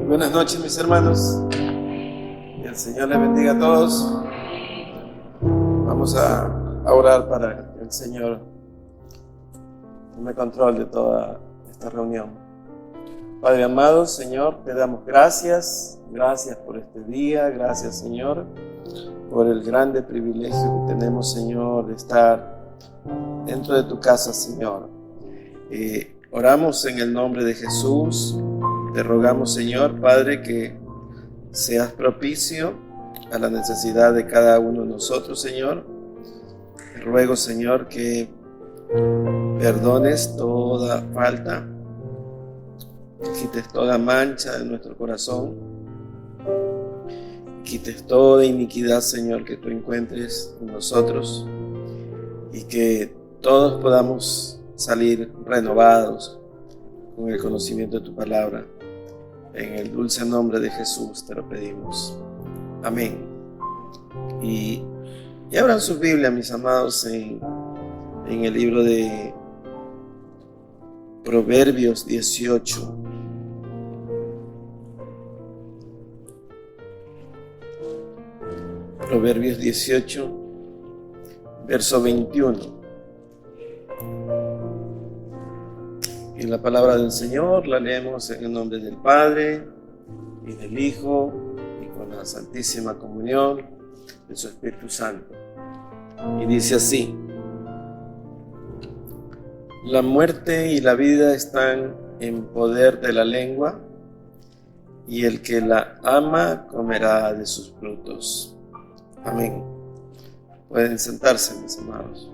Buenas noches, mis hermanos. Que el Señor les bendiga a todos. Vamos a orar para que el Señor tome control de toda esta reunión. Padre amado, Señor, te damos gracias. Gracias por este día. Gracias, Señor, por el grande privilegio que tenemos, Señor, de estar dentro de tu casa, Señor. Oramos en el nombre de Jesús. Te rogamos, Señor, Padre, que seas propicio a la necesidad de cada uno de nosotros, Señor. Te ruego, Señor, que perdones toda falta, quites toda mancha de nuestro corazón, quites toda iniquidad, Señor, que tú encuentres en nosotros, y que todos podamos salir renovados con el conocimiento de tu palabra. En el dulce nombre de Jesús te lo pedimos. Amén. Y abran sus Biblias, mis amados, en el libro de Proverbios 18. Proverbios 18, verso 21. Y la palabra del Señor la leemos en el nombre del Padre, y del Hijo, y con la Santísima Comunión de su Espíritu Santo. Y dice así: la muerte y la vida están en poder de la lengua, y el que la ama comerá de sus frutos. Amén. Pueden sentarse, mis amados.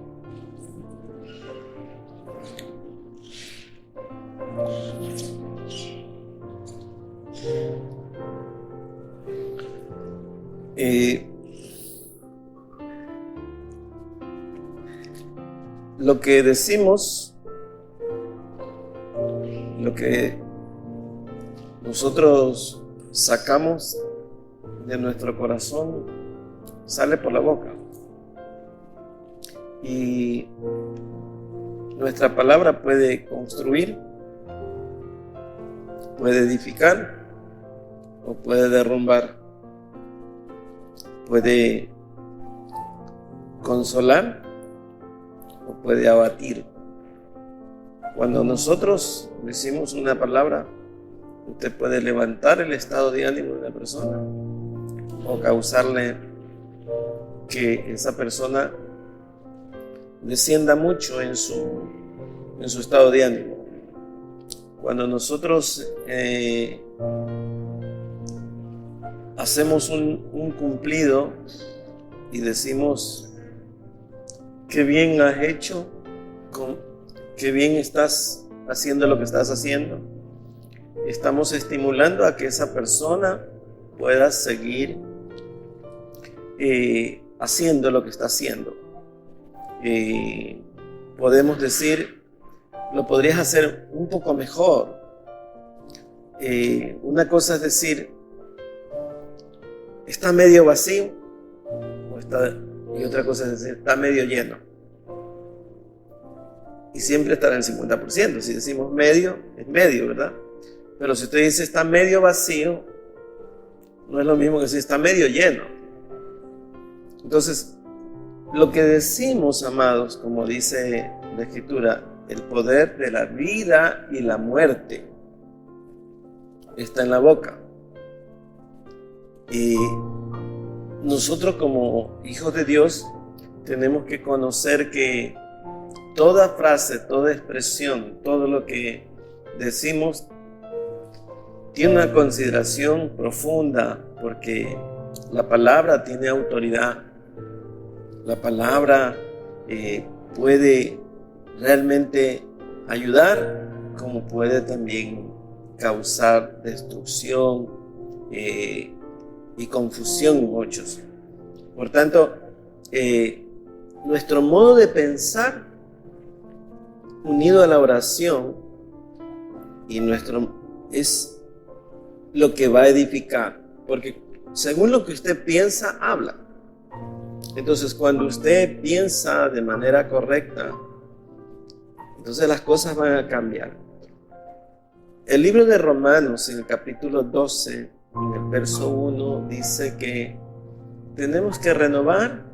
Lo que decimos, lo que nosotros sacamos de nuestro corazón, sale por la boca. Y nuestra palabra puede construir, puede edificar o puede derrumbar, puede consolar o puede abatir. Cuando nosotros decimos una palabra, usted puede levantar el estado de ánimo de una persona o causarle que esa persona descienda mucho en su estado de ánimo. Cuando nosotros hacemos un cumplido y decimos: qué bien has hecho, qué bien estás haciendo lo que estás haciendo, estamos estimulando a que esa persona pueda seguir haciendo lo que está haciendo. Podemos decir: lo podrías hacer un poco mejor. Una cosa es decir: está medio vacío, y otra cosa es decir: está medio lleno. Y siempre estará en el 50%. Si decimos medio, es medio, ¿verdad? Pero si usted dice está medio vacío, no es lo mismo que si está medio lleno. Entonces, lo que decimos, amados, como dice la Escritura, el poder de la vida y la muerte está en la boca. Y nosotros, como hijos de Dios, tenemos que conocer que toda frase, toda expresión, todo lo que decimos tiene una consideración profunda, porque la palabra tiene autoridad. La palabra puede realmente ayudar, como puede también causar destrucción y confusión en muchos. Por tanto, nuestro modo de pensar, unido a la oración, es lo que va a edificar, porque según lo que usted piensa, habla. Entonces, cuando usted piensa de manera correcta, entonces las cosas van a cambiar. El libro de Romanos, en el capítulo 12, en el verso 1, dice que tenemos que renovar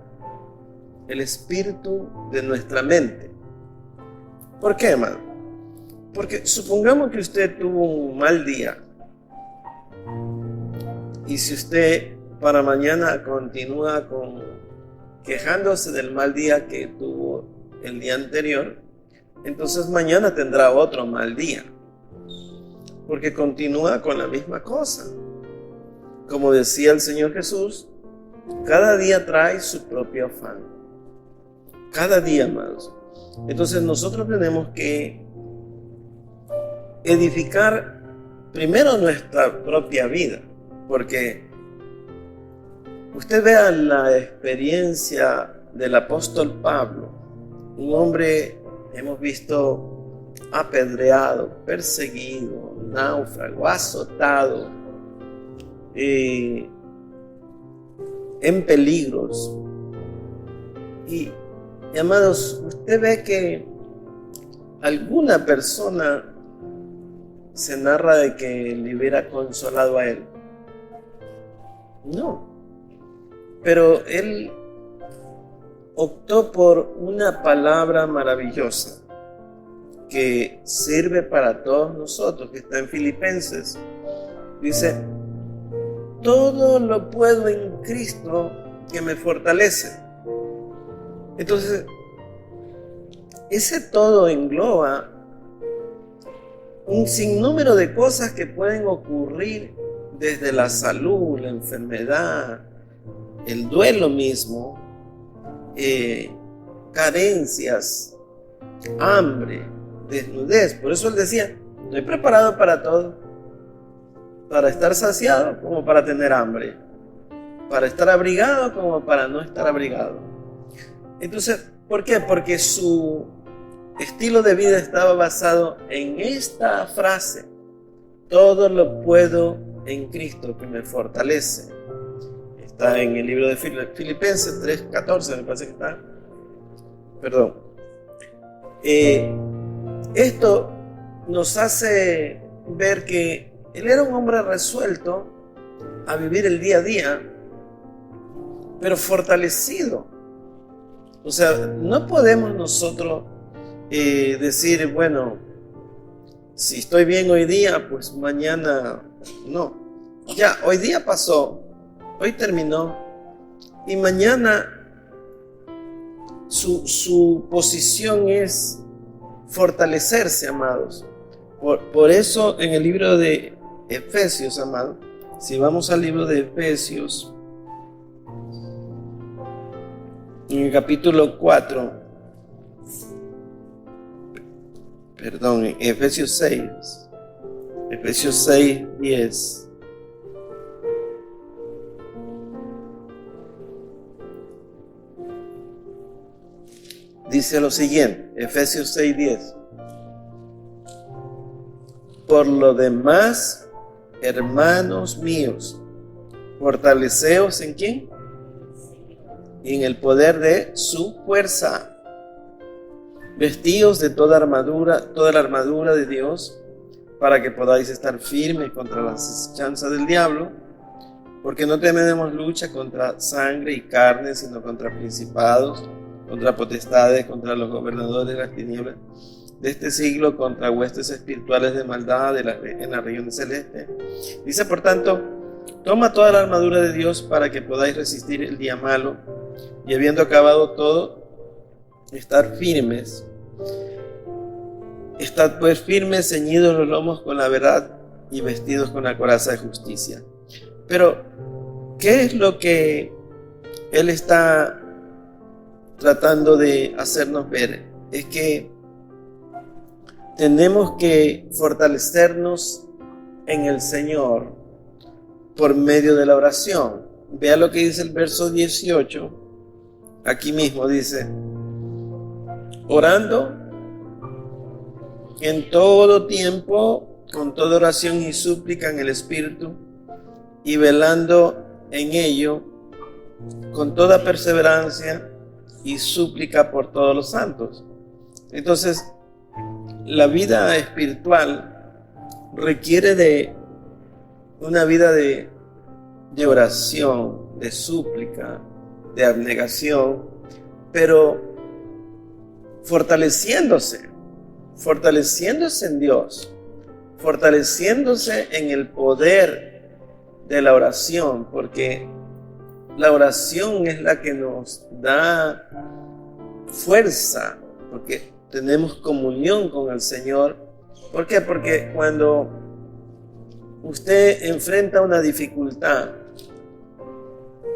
el espíritu de nuestra mente. ¿Por qué, hermano? Porque supongamos que usted tuvo un mal día y si usted para mañana continúa quejándose del mal día que tuvo el día anterior, entonces mañana tendrá otro mal día, porque continúa con la misma cosa. Como decía el Señor Jesús, cada día trae su propio afán. Cada día, amados. Entonces nosotros tenemos que edificar primero nuestra propia vida, porque usted vea la experiencia del apóstol Pablo, un hombre, hemos visto, apedreado, perseguido, náufrago, azotado, en peligros. Y amados, usted ve que alguna persona se narra de que le hubiera consolado a él. No. Pero él optó por una palabra maravillosa que sirve para todos nosotros, que está en Filipenses. Dice, todo lo puedo en Cristo que me fortalece. Entonces, ese todo engloba un sinnúmero de cosas que pueden ocurrir desde la salud, la enfermedad, el duelo mismo, carencias, hambre, desnudez. Por eso él decía, estoy preparado para todo, para estar saciado como para tener hambre, para estar abrigado como para no estar abrigado. Entonces, ¿por qué? Porque su estilo de vida estaba basado en esta frase: todo lo puedo en Cristo que me fortalece. Está en el libro de Filipenses 3:14, me parece que está. Perdón. Esto nos hace ver que él era un hombre resuelto a vivir el día a día, pero fortalecido. O sea, no podemos nosotros decir, bueno, si estoy bien hoy día, pues mañana no. Ya, hoy día pasó, hoy terminó, y mañana su posición es fortalecerse, amados. Por eso en el libro de Efesios, amados, si vamos al libro de Efesios, en el capítulo 4, perdón, en Efesios 6:10. Dice lo siguiente, Efesios 6:10. Por lo demás, hermanos míos, fortaleceos ¿en quién? En el poder de su fuerza. Vestíos de toda la armadura de Dios, para que podáis estar firmes contra las acechanzas del diablo, porque no tenemos lucha contra sangre y carne, sino contra principados, contra potestades, contra los gobernadores de las tinieblas de este siglo, contra huestes espirituales de maldad en las regiones celestes. Dice, por tanto, toma toda la armadura de Dios para que podáis resistir el día malo, y habiendo acabado todo, estar firmes. Estad pues firmes, ceñidos los lomos con la verdad y vestidos con la coraza de justicia. Pero, ¿qué es lo que él está tratando de hacernos ver? Es que tenemos que fortalecernos en el Señor por medio de la oración. Vea lo que dice el verso 18. Aquí mismo dice, orando en todo tiempo, con toda oración y súplica en el Espíritu, y velando en ello con toda perseverancia y súplica por todos los santos. Entonces, la vida espiritual requiere de una vida de oración, de súplica, de abnegación, pero fortaleciéndose en Dios, fortaleciéndose en el poder de la oración, porque la oración es la que nos da fuerza, porque tenemos comunión con el Señor. ¿Por qué? Porque cuando usted enfrenta una dificultad,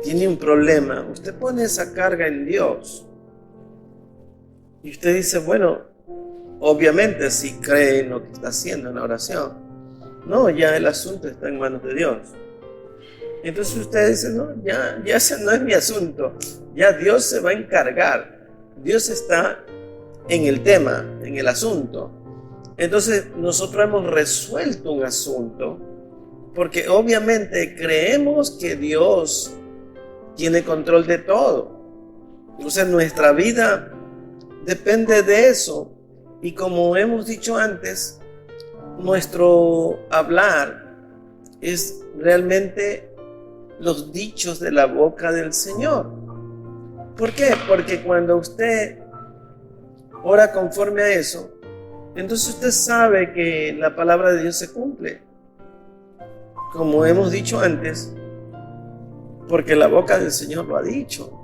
tiene un problema, usted pone esa carga en Dios. Y usted dice, bueno, obviamente si cree en lo que está haciendo en la oración. No, ya el asunto está en manos de Dios. Entonces usted dice, no, ya ese no es mi asunto. Ya Dios se va a encargar. Dios está en el tema, en el asunto. Entonces nosotros hemos resuelto un asunto porque obviamente creemos que Dios tiene control de todo. Entonces nuestra vida depende de eso. Y como hemos dicho antes, nuestro hablar es realmente los dichos de la boca del Señor. ¿Por qué? Porque cuando usted ora conforme a eso, entonces usted sabe que la palabra de Dios se cumple. Como hemos dicho antes, porque la boca del Señor lo ha dicho.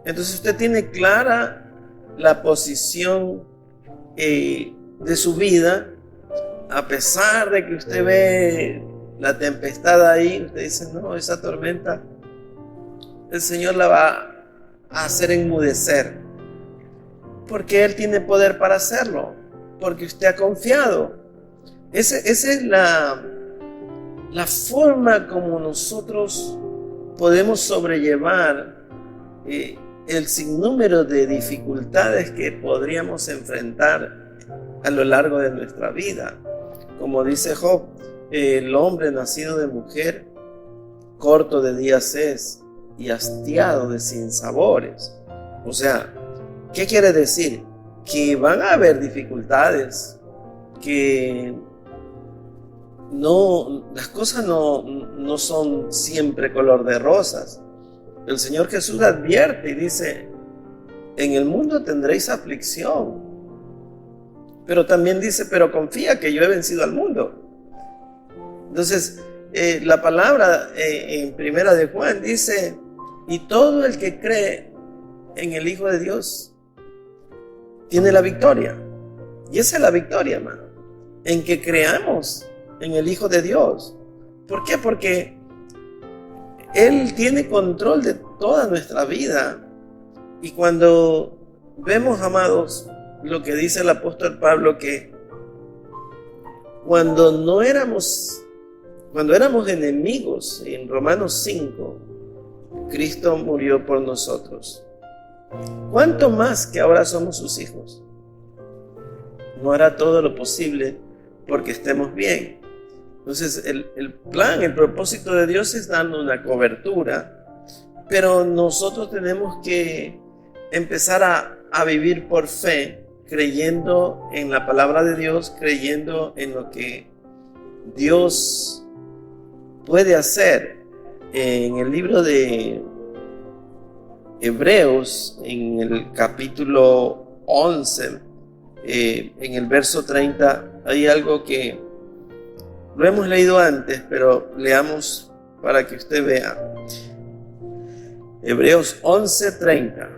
Entonces usted tiene clara la posición de su vida, a pesar de que usted ve la tempestad ahí, usted dice, no, esa tormenta el Señor la va a hacer enmudecer, porque Él tiene poder para hacerlo, porque usted ha confiado. Esa es la forma como nosotros podemos sobrellevar el sinnúmero de dificultades que podríamos enfrentar a lo largo de nuestra vida. Como dice Job, el hombre nacido de mujer, corto de días es y hastiado de sinsabores. O sea, ¿qué quiere decir? Que van a haber dificultades, que las cosas no son siempre color de rosas. El Señor Jesús advierte y dice, en el mundo tendréis aflicción. Pero también dice, pero confía que yo he vencido al mundo. Entonces, la palabra en Primera de Juan dice, y todo el que cree en el Hijo de Dios tiene la victoria. Y esa es la victoria, hermano, en que creamos en el Hijo de Dios. ¿Por qué? Porque Él tiene control de toda nuestra vida. Y cuando vemos, amados, lo que dice el apóstol Pablo, que cuando éramos enemigos, en Romanos 5, Cristo murió por nosotros. ¿Cuánto más que ahora somos sus hijos? No hará todo lo posible porque estemos bien. Entonces el plan, el propósito de Dios es darnos una cobertura, pero nosotros tenemos que empezar a vivir por fe, creyendo en la palabra de Dios, creyendo en lo que Dios puede hacer. En el libro de Hebreos, en el capítulo 11, en el verso 30, hay algo que lo hemos leído antes, pero leamos para que usted vea. Hebreos 11:30.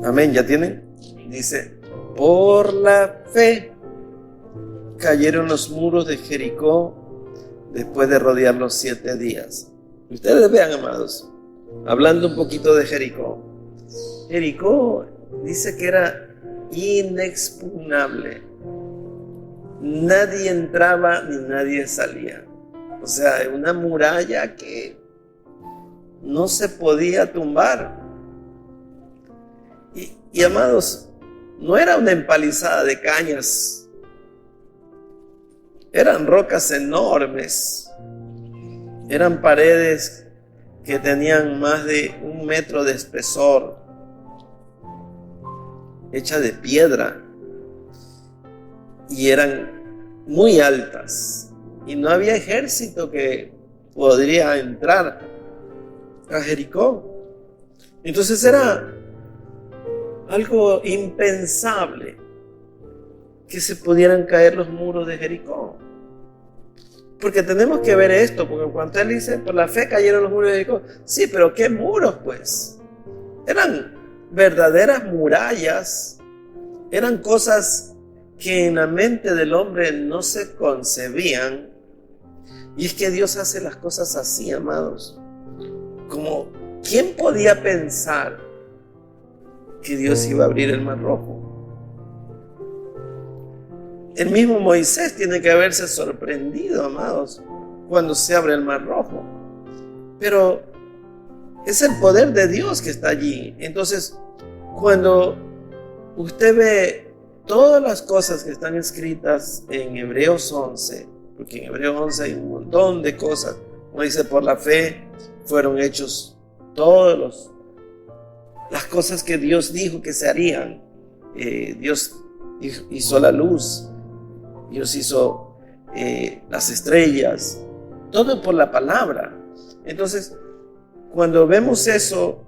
Amén, ¿ya tienen? Dice, por la fe cayeron los muros de Jericó después de rodearlos 7 días. Ustedes vean, amados, hablando un poquito de Jericó. Jericó dice que era inexpugnable. Nadie entraba ni nadie salía. O sea, una muralla que no se podía tumbar. Y amados, no era una empalizada de cañas. Eran rocas enormes. Eran paredes que tenían más de 1 metro de espesor. hechas de piedra y eran muy altas y no había ejército que podría entrar a Jericó. Entonces era algo impensable que se pudieran caer los muros de Jericó. Porque tenemos que ver esto, porque cuando él dice, por la fe cayeron los muros de Jericó, sí, pero ¿qué muros pues? Eran verdaderas murallas, eran cosas que en la mente del hombre no se concebían. Y es que Dios hace las cosas así, amados. Como, ¿quién podía pensar que Dios iba a abrir el Mar Rojo? El mismo Moisés tiene que haberse sorprendido, amados, cuando se abre el Mar Rojo. Pero es el poder de Dios que está allí. Entonces, cuando usted ve todas las cosas que están escritas en Hebreos 11, porque en Hebreos 11 hay un montón de cosas, como dice, por la fe fueron hechos todas las cosas que Dios dijo que se harían. Dios hizo la luz, Dios hizo las estrellas, todo por la palabra. Entonces, cuando vemos eso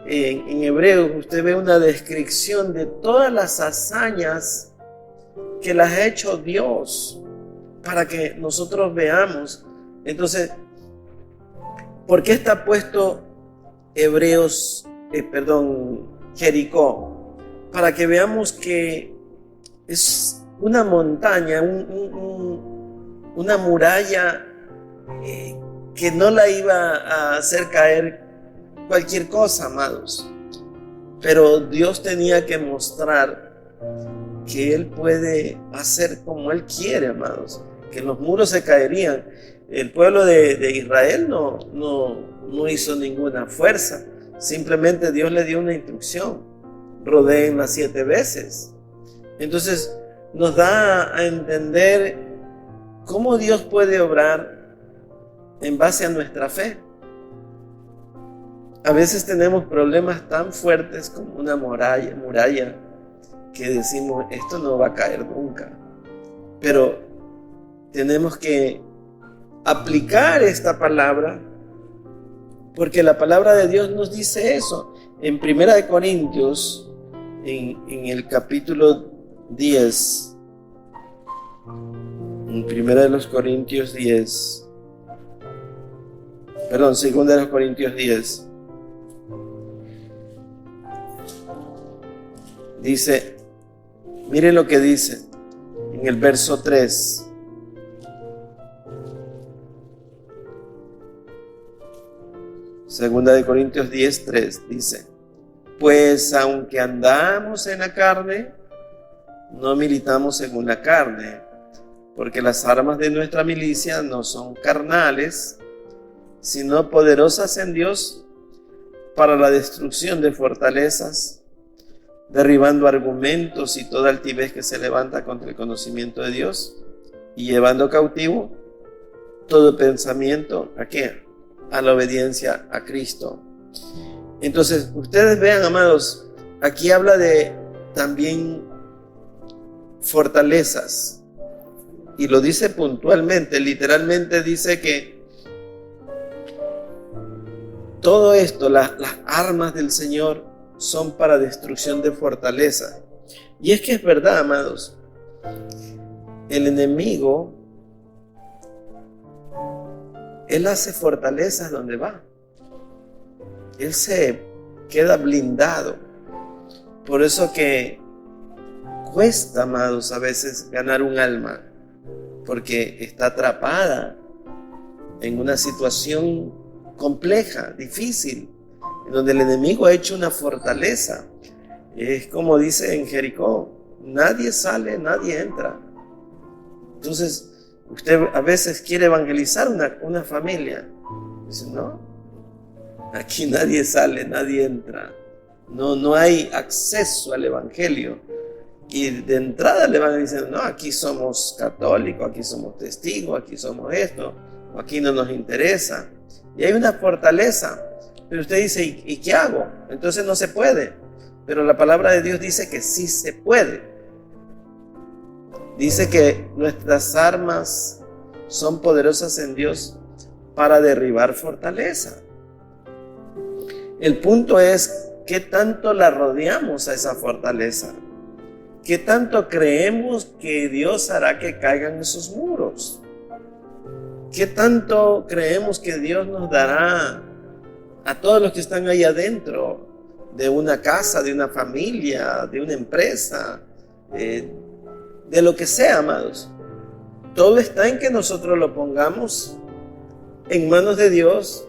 en Hebreos, usted ve una descripción de todas las hazañas que las ha hecho Dios para que nosotros veamos. Entonces, ¿por qué está puesto Jericó? Para que veamos que es una montaña, una muralla que no la iba a hacer caer cualquier cosa, amados. Pero Dios tenía que mostrar que Él puede hacer como Él quiere, amados. Que los muros se caerían. El pueblo de Israel no hizo ninguna fuerza. Simplemente Dios le dio una instrucción: rodéenla 7 veces. Entonces nos da a entender cómo Dios puede obrar en base a nuestra fe. A veces tenemos problemas tan fuertes como una muralla que decimos, esto no va a caer nunca. Pero tenemos que aplicar esta palabra, porque la palabra de Dios nos dice eso. En 1 Corintios, en el capítulo 10, en 2 Corintios 10, dice, miren lo que dice en el verso 3. Segunda de Corintios 10:3 dice, pues aunque andamos en la carne, no militamos según la carne, porque las armas de nuestra milicia no son carnales, sino poderosas en Dios para la destrucción de fortalezas, derribando argumentos y toda altivez que se levanta contra el conocimiento de Dios, y llevando cautivo todo pensamiento, ¿a qué? A la obediencia a Cristo. Entonces, ustedes vean, amados, aquí habla de también fortalezas, y lo dice puntualmente, literalmente dice que todo esto, las armas del Señor son para destrucción de fortaleza. Y es que es verdad, amados, el enemigo, él hace fortalezas donde va. Él se queda blindado. Por eso que cuesta, amados, a veces ganar un alma, porque está atrapada en una situación compleja, difícil, en donde el enemigo ha hecho una fortaleza. Es como dice en Jericó, nadie sale, nadie entra. Entonces, usted a veces quiere evangelizar una familia. Dice, no, aquí nadie sale, nadie entra. No hay acceso al evangelio. Y de entrada le van diciendo, no, aquí somos católicos, aquí somos testigos, aquí somos esto, aquí no nos interesa. Y hay una fortaleza. Pero usted dice, ¿y qué hago? Entonces no se puede. Pero la palabra de Dios dice que sí se puede. Dice que nuestras armas son poderosas en Dios para derribar fortaleza. El punto es qué tanto la rodeamos a esa fortaleza. ¿Qué tanto creemos que Dios hará que caigan esos muros? ¿Qué tanto creemos que Dios nos dará a todos los que están ahí adentro de una casa, de una familia, de una empresa, de lo que sea, amados? Todo está en que nosotros lo pongamos en manos de Dios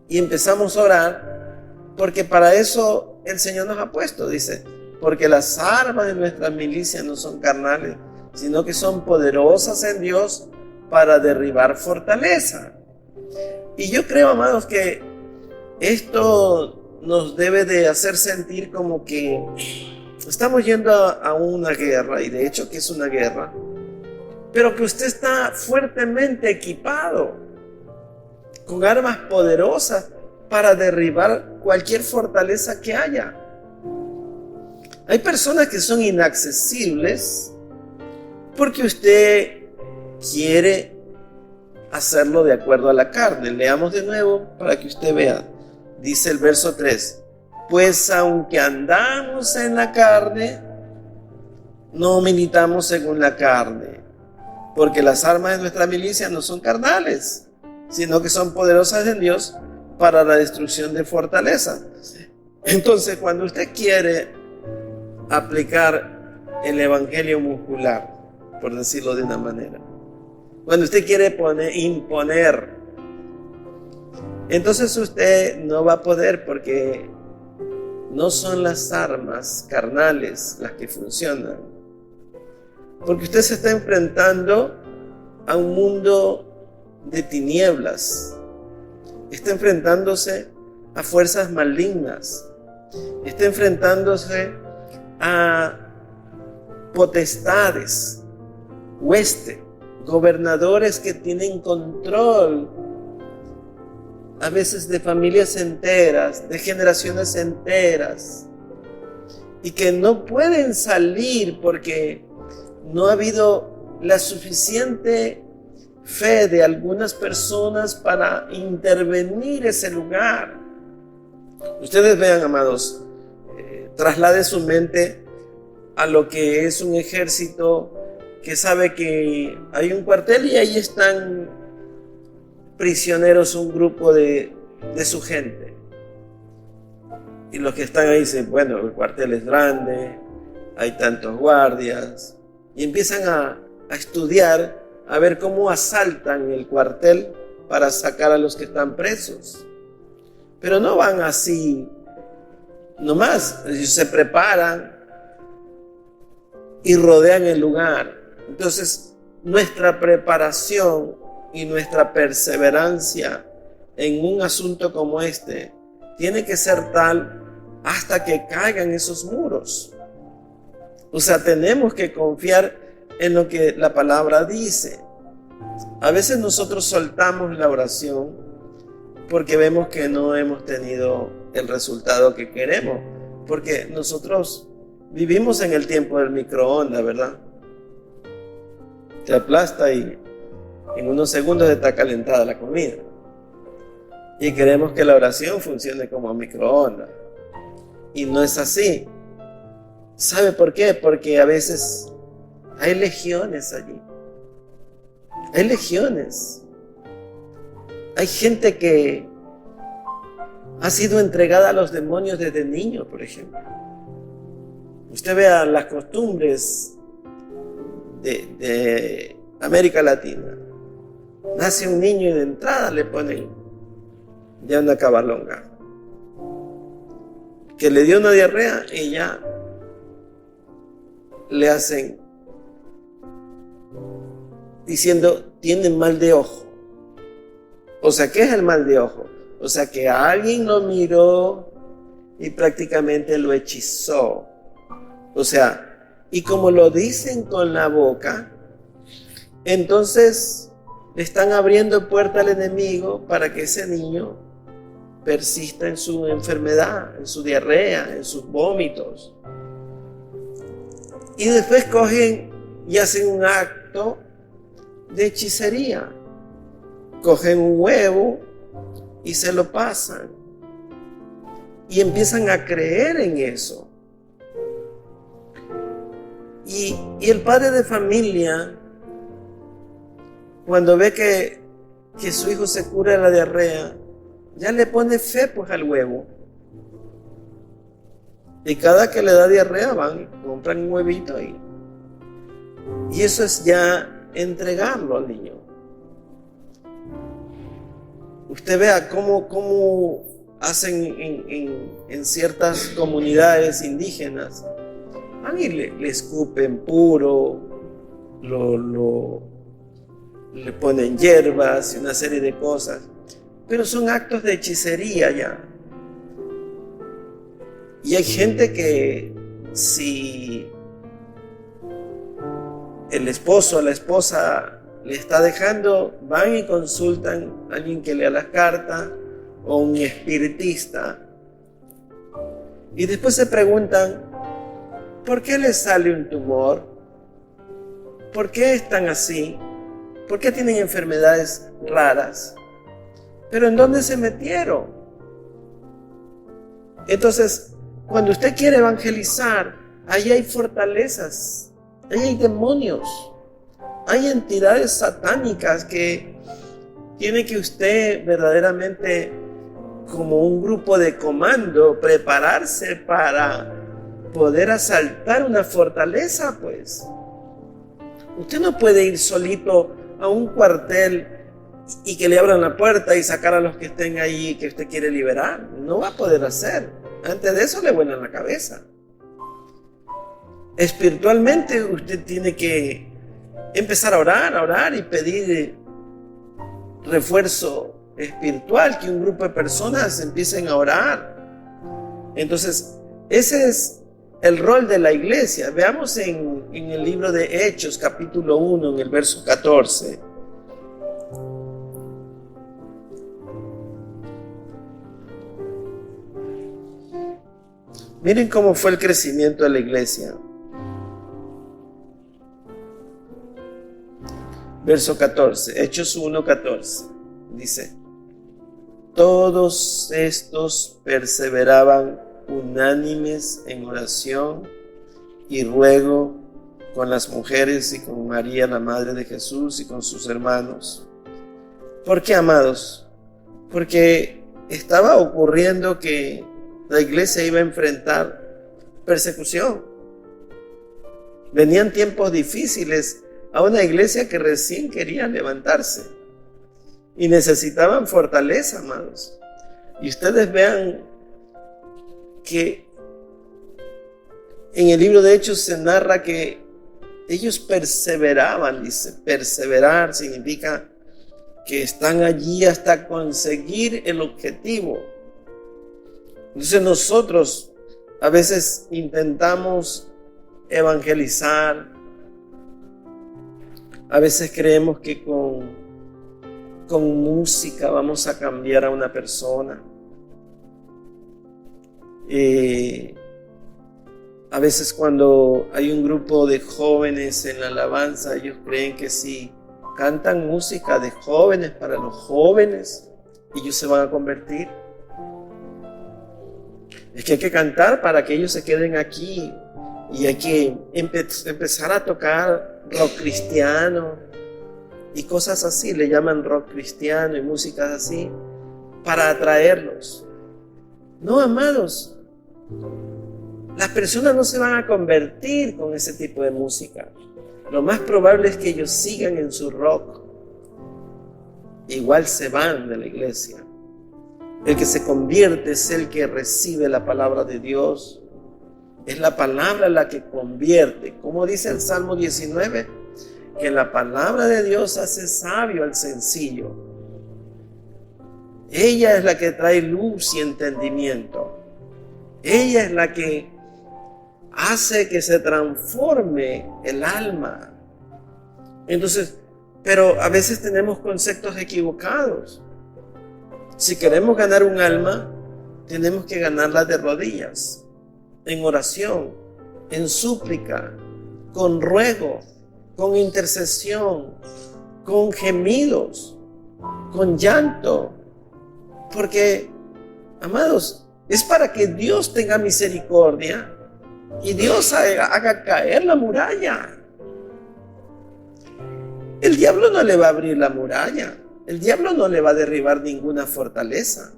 y empezamos a orar, porque para eso el Señor nos ha puesto, dice, porque las armas de nuestra milicia no son carnales, sino que son poderosas en Dios para derribar fortaleza. Y yo creo, amados, que esto nos debe de hacer sentir como que estamos yendo a una guerra, y de hecho que es una guerra, pero que usted está fuertemente equipado con armas poderosas para derribar cualquier fortaleza que haya. Hay personas que son inaccesibles porque usted quiere hacerlo de acuerdo a la carne. Leamos de nuevo para que usted vea. Dice el verso 3: pues aunque andamos en la carne, no militamos según la carne, porque las armas de nuestra milicia no son carnales, sino que son poderosas en Dios para la destrucción de fortaleza. Entonces, cuando usted quiere aplicar el evangelio muscular, por decirlo de una manera, cuando usted quiere imponer, entonces usted no va a poder, porque no son las armas carnales las que funcionan, porque usted se está enfrentando a un mundo de tinieblas, está enfrentándose a fuerzas malignas, está enfrentándose a potestades, hueste, gobernadores que tienen control a veces de familias enteras, de generaciones enteras, y que no pueden salir porque no ha habido la suficiente fe de algunas personas para intervenir ese lugar. Ustedes vean, amados, traslade su mente a lo que es un ejército que sabe que hay un cuartel y ahí están prisioneros, un grupo de su gente. Y los que están ahí dicen, bueno, el cuartel es grande, hay tantos guardias, y empiezan a estudiar, a ver cómo asaltan el cuartel para sacar a los que están presos. Pero no van así nomás, ellos se preparan y rodean el lugar. Entonces, nuestra preparación y nuestra perseverancia en un asunto como este tiene que ser tal hasta que caigan esos muros. O sea, tenemos que confiar en lo que la palabra dice. A veces nosotros soltamos la oración porque vemos que no hemos tenido el resultado que queremos, porque nosotros vivimos en el tiempo del microondas, ¿verdad? Te aplasta y en unos segundos está calentada la comida. Y queremos que la oración funcione como microondas. Y no es así. ¿Sabe por qué? Porque a veces hay legiones allí. Hay legiones. Hay gente que ha sido entregada a los demonios desde niño, por ejemplo. Usted vea las costumbres de América Latina. Nace un niño y de entrada le ponen ya una cabalonga, que le dio una diarrea y ya le hacen diciendo tiene mal de ojo. O sea, ¿qué es el mal de ojo? O sea, que alguien lo miró y prácticamente lo hechizó. O sea, y como lo dicen con la boca, entonces le están abriendo puerta al enemigo para que ese niño persista en su enfermedad, en su diarrea, en sus vómitos. Y después cogen y hacen un acto de hechicería. Cogen un huevo y se lo pasan. Y empiezan a creer en eso. Y el padre de familia, cuando ve que su hijo se cura de la diarrea, ya le pone fe pues al huevo. Y cada que le da diarrea van y compran un huevito y eso es ya entregarlo al niño. Usted vea cómo hacen en ciertas comunidades indígenas. Van y le escupen puro, le ponen hierbas y una serie de cosas. Pero son actos de hechicería ya. Y hay gente que si el esposo o la esposa le está dejando, van y consultan a alguien que lea las cartas o un espiritista. Y después se preguntan, ¿por qué les sale un tumor? ¿Por qué están así? ¿Por qué tienen enfermedades raras? ¿Pero en dónde se metieron? Entonces, cuando usted quiere evangelizar, ahí hay fortalezas, ahí hay demonios, hay entidades satánicas que tiene que usted verdaderamente, como un grupo de comando, prepararse para poder asaltar una fortaleza, pues. Usted no puede ir solito a un cuartel y que le abran la puerta y sacar a los que estén ahí que usted quiere liberar. No va a poder hacer. Antes de eso le vuelan la cabeza. Espiritualmente usted tiene que empezar a orar y pedir refuerzo espiritual, que un grupo de personas empiecen a orar. Entonces, ese es el rol de la iglesia. Veamos en el libro de Hechos, capítulo 1, en el verso 14. Miren cómo fue el crecimiento de la iglesia. Verso 14, Hechos 1, 14. Dice: todos estos perseveraban unánimes en oración y ruego con las mujeres y con María, la madre de Jesús, y con sus hermanos. ¿Por qué, amados? Porque estaba ocurriendo que la iglesia iba a enfrentar persecución. Venían tiempos difíciles a una iglesia que recién quería levantarse y necesitaban fortaleza, amados. Y ustedes vean que en el libro de Hechos se narra que ellos perseveraban. Dice, perseverar significa que están allí hasta conseguir el objetivo. Entonces nosotros a veces intentamos evangelizar, a veces creemos que con música vamos a cambiar a una persona. A veces cuando hay un grupo de jóvenes en la alabanza, ellos creen que si cantan música de jóvenes para los jóvenes, ellos se van a convertir. Es que hay que cantar para que ellos se queden aquí y hay que empezar a tocar rock cristiano y cosas así, le llaman rock cristiano y músicas así para atraerlos. No, amados, las personas no se van a convertir con ese tipo de música. Lo más probable es que ellos sigan en su rock. Igual se van de la iglesia. El que se convierte es el que recibe la palabra de Dios. Es la palabra la que convierte. Como dice el Salmo 19, que la palabra de Dios hace sabio al sencillo. Ella es la que trae luz y entendimiento. Ella es la que hace que se transforme el alma. Entonces, pero a veces tenemos conceptos equivocados. Si queremos ganar un alma, tenemos que ganarla de rodillas, en oración, en súplica, con ruego, con intercesión, con gemidos, con llanto. Porque, amados, es para que Dios tenga misericordia y Dios haga caer la muralla. El diablo no le va a abrir la muralla. El diablo no le va a derribar ninguna fortaleza.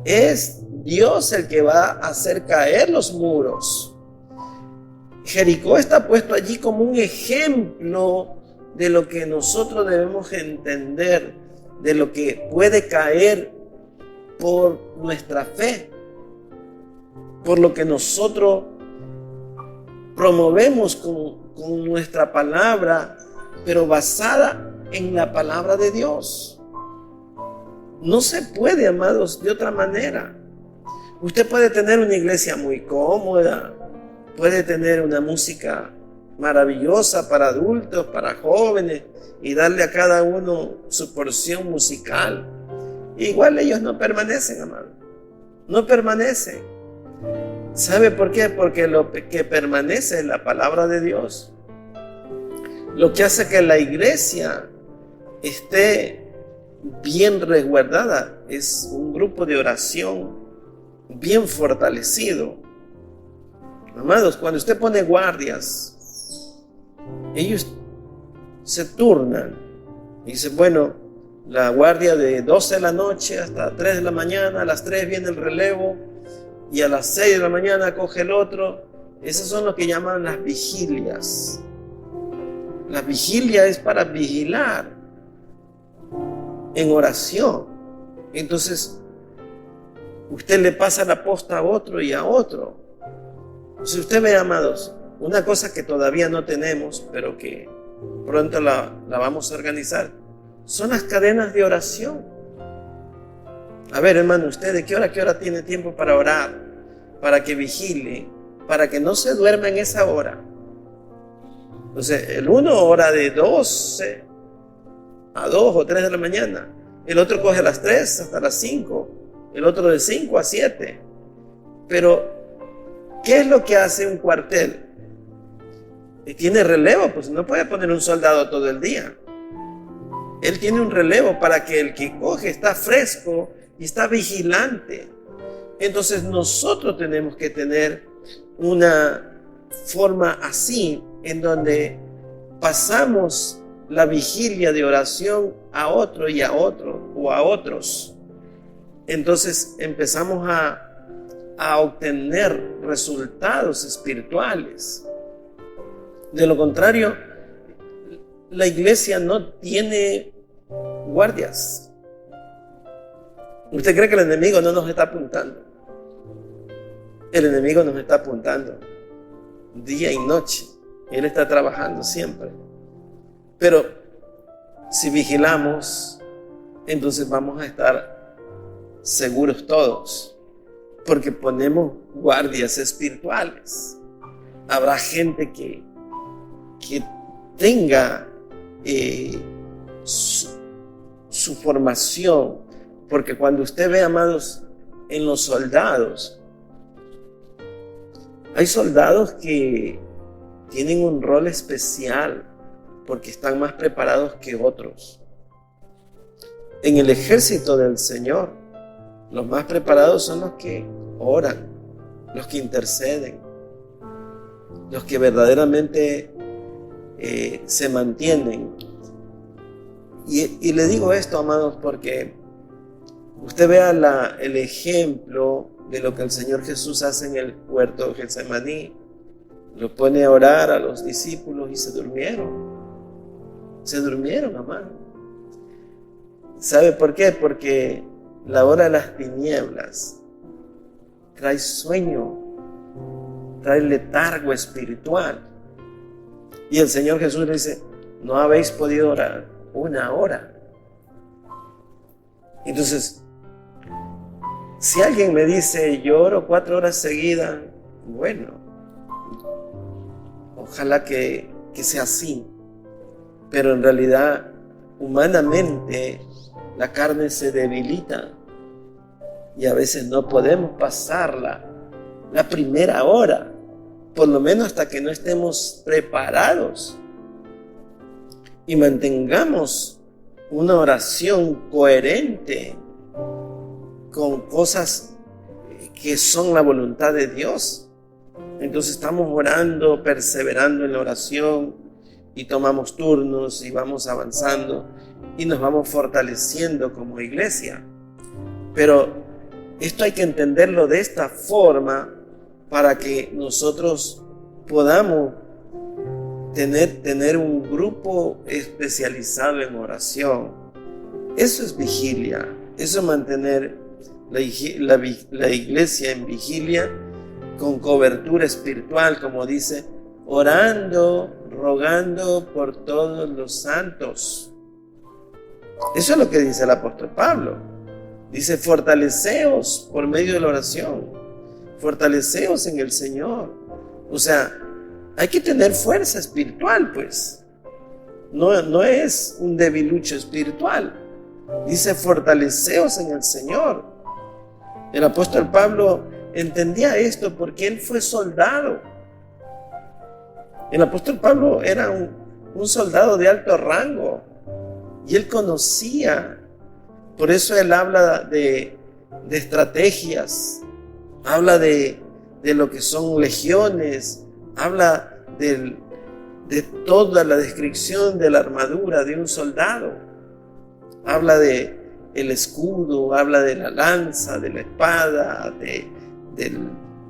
Es Dios el que va a hacer caer los muros. Jericó está puesto allí como un ejemplo de lo que nosotros debemos entender, de lo que puede caer por nuestra fe, por lo que nosotros promovemos con nuestra palabra, pero basada en la palabra de Dios. No se puede, amados, de otra manera. Usted puede tener una iglesia muy cómoda, puede tener una música maravillosa para adultos, para jóvenes, y darle a cada uno su porción musical. Igual ellos no permanecen, amados. No permanecen. ¿Sabe por qué? Porque lo que permanece es la palabra de Dios. Lo que hace que la iglesia esté bien resguardada es un grupo de oración bien fortalecido. Amados, cuando usted pone guardias, ellos se turnan y dicen, bueno, la guardia de 12 de la noche hasta 3 de la mañana, a las 3 viene el relevo y a las 6 de la mañana coge el otro. Esos son lo que llaman las vigilias. La vigilia es para vigilar en oración. Entonces, usted le pasa la posta a otro y a otro. Si usted ve, amados, una cosa que todavía no tenemos, pero que pronto la vamos a organizar, son las cadenas de oración. A ver, hermano, ¿usted de qué hora tiene tiempo para orar? Para que vigile, para que no se duerma en esa hora. Entonces, el uno ora de 12 a 2 o 3 de la mañana. El otro coge a las 3 hasta las 5. El otro de 5 a 7. Pero, ¿qué es lo que hace un cuartel? Y tiene relevo, pues no puede poner un soldado todo el día. Él tiene un relevo para que el que coge está fresco y está vigilante. Entonces nosotros tenemos que tener una forma así, en donde pasamos la vigilia de oración a otro y a otro o a otros. Entonces empezamos a obtener resultados espirituales. De lo contrario, la iglesia no tiene guardias. ¿Usted cree que el enemigo no nos está apuntando? El enemigo nos está apuntando día y noche. Él está trabajando siempre. Pero si vigilamos, entonces vamos a estar seguros todos, porque ponemos guardias espirituales. Habrá gente que tenga su formación, porque cuando usted ve, amados, en los soldados, hay soldados que tienen un rol especial porque están más preparados que otros. En el ejército del Señor, los más preparados son los que oran, los que interceden, los que verdaderamente se mantienen. Y le digo esto, amados, porque usted vea el ejemplo de lo que el Señor Jesús hace en el huerto de Getsemaní. Lo pone a orar a los discípulos y se durmieron. Se durmieron, amado. ¿Sabe por qué? Porque la hora de las tinieblas trae sueño, trae letargo espiritual. Y el Señor Jesús le dice, no habéis podido orar 1 hora. Entonces, si alguien me dice, yo oro 4 horas seguidas, bueno, ojalá que sea así. Pero en realidad, humanamente, la carne se debilita y a veces no podemos pasarla la primera hora, por lo menos hasta que no estemos preparados y mantengamos una oración coherente con cosas que son la voluntad de Dios. Entonces estamos orando, perseverando en la oración y tomamos turnos y vamos avanzando y nos vamos fortaleciendo como iglesia. Pero esto hay que entenderlo de esta forma para que nosotros podamos tener un grupo especializado en oración. Eso es vigilia, eso es mantener la iglesia en vigilia con cobertura espiritual, como dice, orando, rogando por todos los santos. Eso es lo que dice el apóstol Pablo. Dice, fortaleceos por medio de la oración, fortaleceos en el Señor. O sea, hay que tener fuerza espiritual, pues. No es un debilucho espiritual. Dice, fortaleceos en el Señor. El apóstol Pablo entendía esto porque él fue soldado. El apóstol Pablo era un soldado de alto rango y él conocía. Por eso él habla de estrategias, habla de lo que son legiones, habla de toda la descripción de la armadura de un soldado. Habla de el escudo, habla de la lanza, de la espada,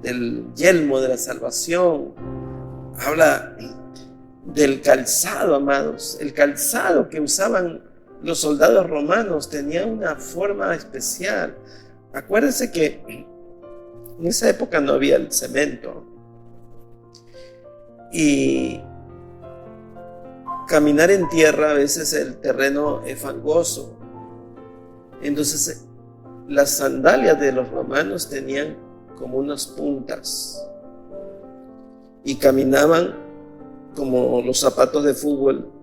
del yelmo de la salvación. Habla del calzado, amados. El calzado que usaban los soldados romanos tenía una forma especial. Acuérdense que en esa época no había el cemento. Y caminar en tierra, a veces el terreno es fangoso. Entonces, las sandalias de los romanos tenían como unas puntas y caminaban como los zapatos de fútbol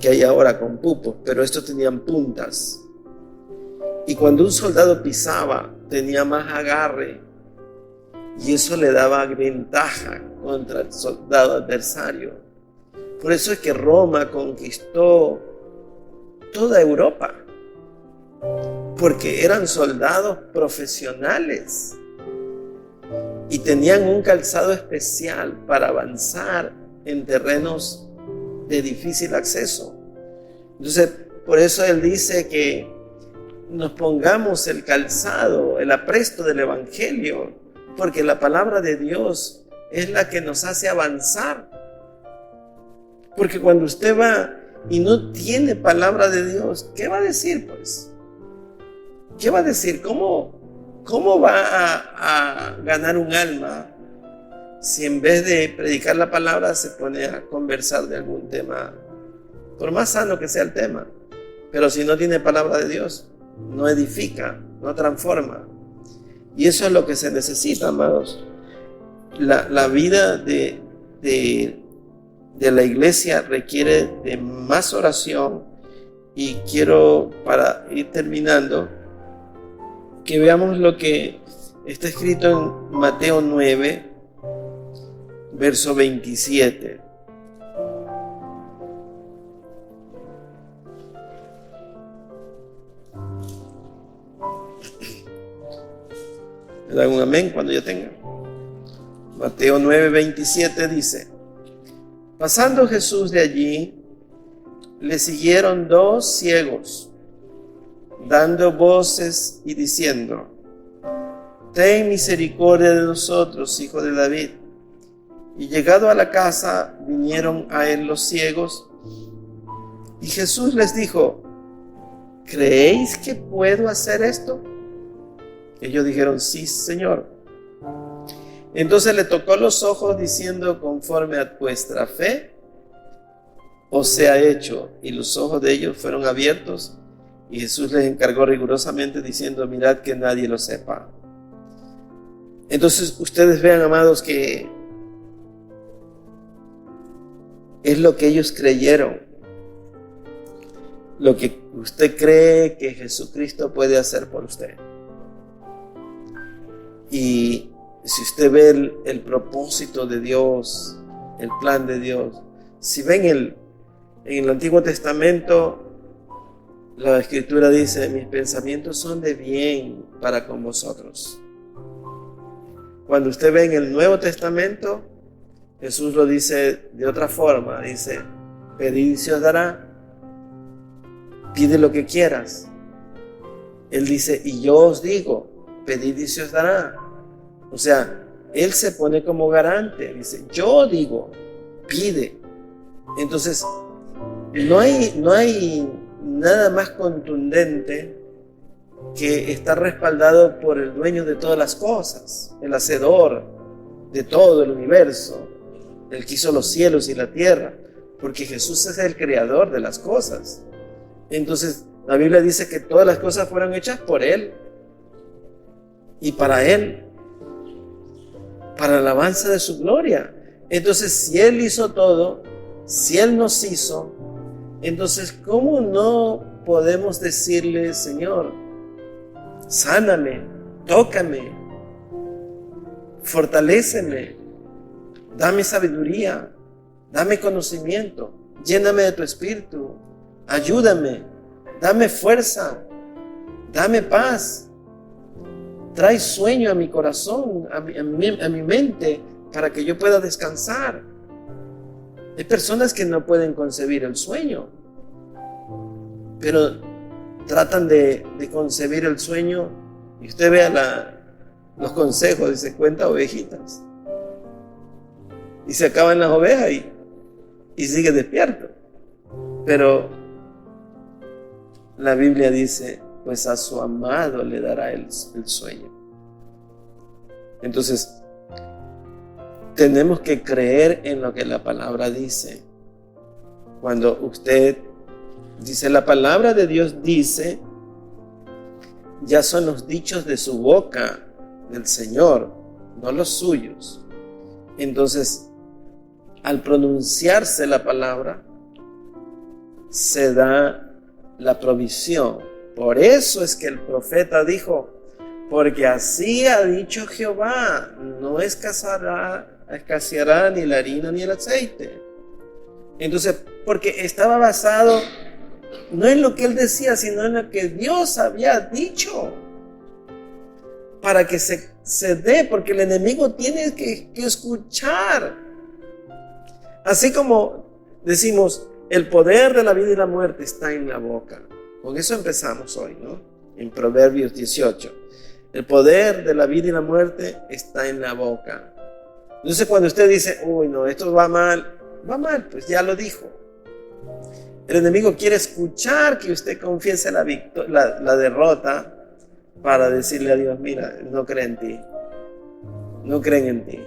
que hay ahora con pupos, pero estos tenían puntas. Y cuando un soldado pisaba, tenía más agarre y eso le daba ventaja contra el soldado adversario. Por eso es que Roma conquistó toda Europa, porque eran soldados profesionales y tenían un calzado especial para avanzar en terrenos de difícil acceso. Entonces, por eso él dice que nos pongamos el calzado, el apresto del evangelio, porque la palabra de Dios es la que nos hace avanzar. Porque cuando usted va y no tiene palabra de Dios, ¿qué va a decir, pues? ¿Qué va a decir? ¿Cómo va a ganar un alma si en vez de predicar la palabra se pone a conversar de algún tema, por más sano que sea el tema? Pero si no tiene palabra de Dios, no edifica, no transforma. Y eso es lo que se necesita, amados. La vida de la iglesia requiere de más oración. Y quiero, para ir terminando, que veamos lo que está escrito en Mateo 9, verso 27. ¿Me dan un amén cuando yo tenga? Mateo 9, 27 dice: pasando Jesús de allí, le siguieron dos ciegos, dando voces y diciendo: ten misericordia de nosotros, hijo de David. Y llegado a la casa, vinieron a él los ciegos, y Jesús les dijo: ¿creéis que puedo hacer esto? Ellos dijeron: sí, Señor. Entonces le tocó los ojos, diciendo: conforme a vuestra fe os sea hecho. Y los ojos de ellos fueron abiertos, y Jesús les encargó rigurosamente, diciendo: mirad que nadie lo sepa. Entonces ustedes vean, amados, que es lo que ellos creyeron. lo que usted cree que Jesucristo puede hacer por usted. Y si usted ve el propósito de Dios, el plan de Dios, si ven en el Antiguo Testamento, la Escritura dice: mis pensamientos son de bien para con vosotros. Cuando usted ve en el Nuevo Testamento, Jesús lo dice de otra forma. Dice: pedid y se os dará, pide lo que quieras. Él dice: y yo os digo, pedid y se os dará. O sea, Él se pone como garante. Dice: yo digo, pide. Entonces, no hay nada más contundente que estar respaldado por el dueño de todas las cosas, el hacedor de todo el universo, el que hizo los cielos y la tierra, porque Jesús es el creador de las cosas. Entonces, la Biblia dice que todas las cosas fueron hechas por Él y para Él, para la alabanza de su gloria. Entonces, si Él hizo todo, si Él nos hizo, entonces, ¿cómo no podemos decirle: Señor, sáname, tócame, fortaléceme, dame sabiduría, dame conocimiento, lléname de tu espíritu, ayúdame, dame fuerza, dame paz, trae sueño a mi corazón, a mi mente, para que yo pueda descansar? Hay personas que no pueden concebir el sueño, pero tratan de concebir el sueño, y usted vea los consejos, dice: cuenta ovejitas, y se acaban las ovejas y sigue despierto. Pero la Biblia dice: pues a su amado le dará el sueño. Entonces, tenemos que creer en lo que la palabra dice. Cuando usted dice: la palabra de Dios dice, ya son los dichos de su boca, del Señor, no los suyos. Entonces, al pronunciarse la palabra, se da la provisión. Por eso es que el profeta dijo: porque así ha dicho Jehová, no escaseará ni la harina ni el aceite. Entonces, porque estaba basado no en lo que él decía, sino en lo que Dios había dicho, para que se dé, porque el enemigo tiene que escuchar. Así como decimos: el poder de la vida y la muerte está en la boca. Con eso empezamos hoy, ¿no? En Proverbios 18. El poder de la vida y la muerte está en la boca. Entonces, cuando usted dice: uy, no, esto va mal, pues ya lo dijo. El enemigo quiere escuchar que usted confiese la derrota, para decirle a Dios: mira, no creen en ti, no creen en ti.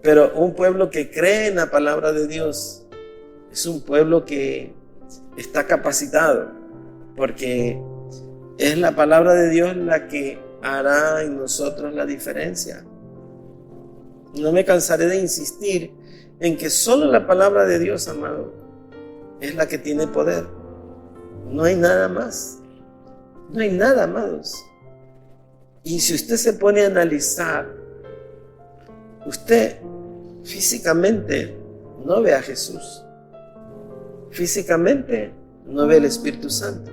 Pero un pueblo que cree en la palabra de Dios es un pueblo que está capacitado, porque es la palabra de Dios la que hará en nosotros la diferencia. No me cansaré de insistir en que solo la palabra de Dios, amado, es la que tiene poder. No hay nada más. No hay nada, amados. Y si usted se pone a analizar, usted físicamente no ve a Jesús. Físicamente no ve al Espíritu Santo.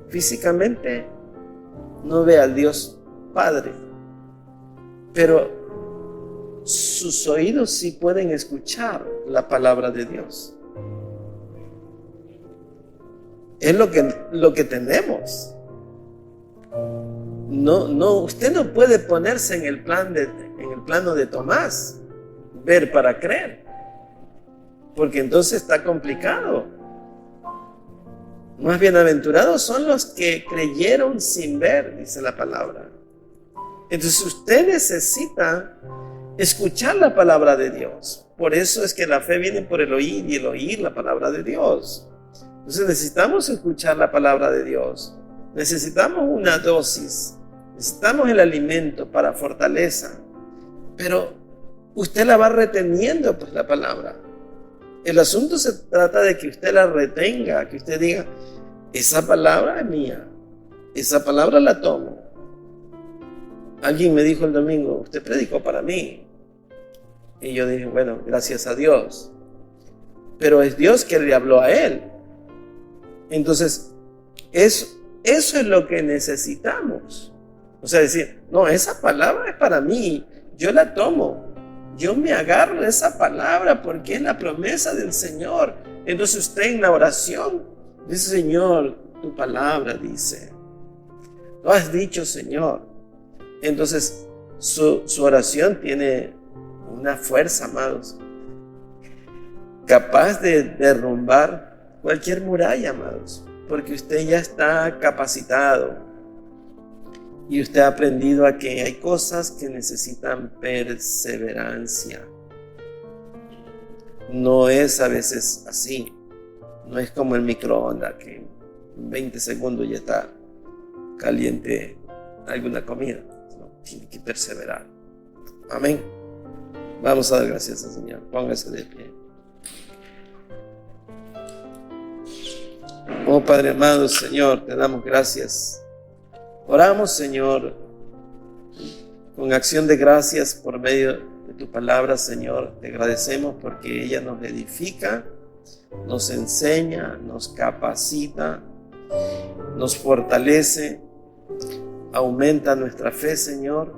Físicamente no ve al Dios Padre. Pero sus oídos sí pueden escuchar la palabra de Dios. Es lo que tenemos. No, usted no puede ponerse en el plano de Tomás, ver para creer, porque entonces está complicado. Más bienaventurados son los que creyeron sin ver, dice la palabra. Entonces usted necesita escuchar la palabra de Dios. Por eso es que la fe viene por el oír, y el oír la palabra de Dios. Entonces necesitamos escuchar la palabra de Dios. Necesitamos una dosis. Necesitamos el alimento para fortaleza. Pero usted la va reteniendo, pues, la palabra. El asunto se trata de que usted la retenga, que usted diga, esa palabra es mía, esa palabra la tomo. Alguien me dijo el domingo, usted predicó para mí. Y yo dije, bueno, gracias a Dios. Pero es Dios que le habló a él. Entonces, eso es lo que necesitamos. O sea, decir, no, esa palabra es para mí, yo la tomo. Yo me agarro de esa palabra porque es la promesa del Señor. Entonces usted en la oración dice, Señor, tu palabra dice. Lo has dicho, Señor. Entonces su oración tiene una fuerza, amados, capaz de derrumbar cualquier muralla, amados, porque usted ya está capacitado y usted ha aprendido a que hay cosas que necesitan perseverancia. No es a veces así, no es como el microondas que en 20 segundos ya está caliente alguna comida. No, tiene que perseverar. Amén. Vamos a dar gracias al Señor. Póngase de pie. Oh Padre amado, Señor, te damos gracias. Oramos, Señor, con acción de gracias por medio de tu palabra, Señor. Te agradecemos porque ella nos edifica, nos enseña, nos capacita, nos fortalece, aumenta nuestra fe, Señor.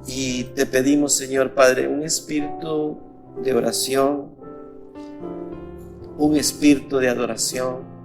Y te pedimos, Señor Padre, un espíritu de oración, un espíritu de adoración,